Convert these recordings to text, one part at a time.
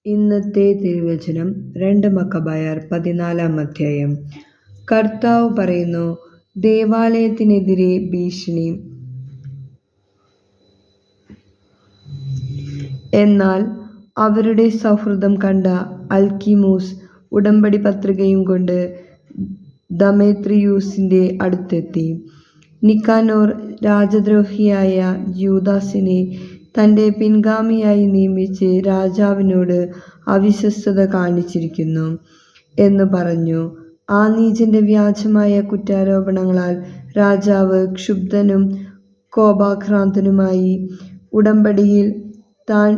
ഇന്നത്തെ തിരുവചനം 2 മക്കബായർ 14 അധ്യായം. കർത്താവ് പറയുന്നു, ദേവാലയത്തിനെതിരെ ഭീഷണി. എന്നാൽ അവരുടെ സൗഹൃദം കണ്ട അൽക്കീമൂസ് ഉടമ്പടി പത്രികയും കൊണ്ട് ദമേത്രിയൂസിന്റെ അടുത്തെത്തി. നിക്കാനോർ രാജദ്രോഹിയായ യൂദാസിനെ തന്റെ പിൻഗാമിയായി നിയമിച്ച് രാജാവിനോട് അവിശ്വസ്തത കാണിച്ചിരിക്കുന്നു എന്ന് പറഞ്ഞു. ആ നീചന്റെ വ്യാജമായ കുറ്റാരോപണങ്ങളാൽ രാജാവ് ക്ഷുബ്ധനും കോപാക്രാന്തനുമായി. ഉടമ്പടിയിൽ താൻ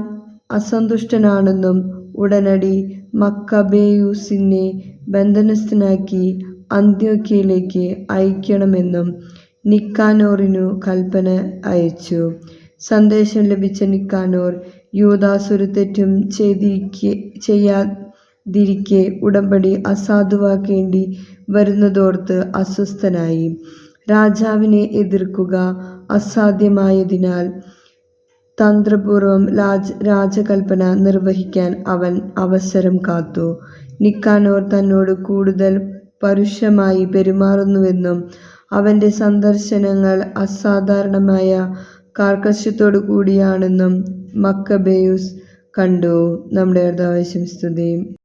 അസന്തുഷ്ടനാണെന്നും ഉടനടി മക്കബേയൂസിനെ ബന്ധനസ്ഥനാക്കി അന്ത്യോക്യയിലേക്ക് അയക്കണമെന്നും നിക്കാനോറിനു കൽപ്പന അയച്ചു. സന്ദേശം ലഭിച്ച നിക്കാനോർ യൂദാസ് ഒരു തെറ്റും ചെയ്യാതിരിക്കെ ഉടമ്പടി അസാധുവാക്കേണ്ടി വരുന്നതോർത്ത് അസ്വസ്ഥനായി. രാജാവിനെ എതിർക്കുക അസാധ്യമായതിനാൽ തന്ത്രപൂർവം രാജകൽപ്പന നിർവഹിക്കാൻ അവൻ അവസരം കാത്തു. നിക്കാനോർ തന്നോട് കൂടുതൽ പരുഷമായി പെരുമാറുന്നുവെന്നും അവന്റെ സന്ദർശനങ്ങൾ അസാധാരണമായ കാർക്കശ്യത്തോടു കൂടിയാണെന്നും മക്കബേയൂസ് കണ്ടു. നമ്മുടെ കർത്താവായ യേശുവിനെ സ്തുതി.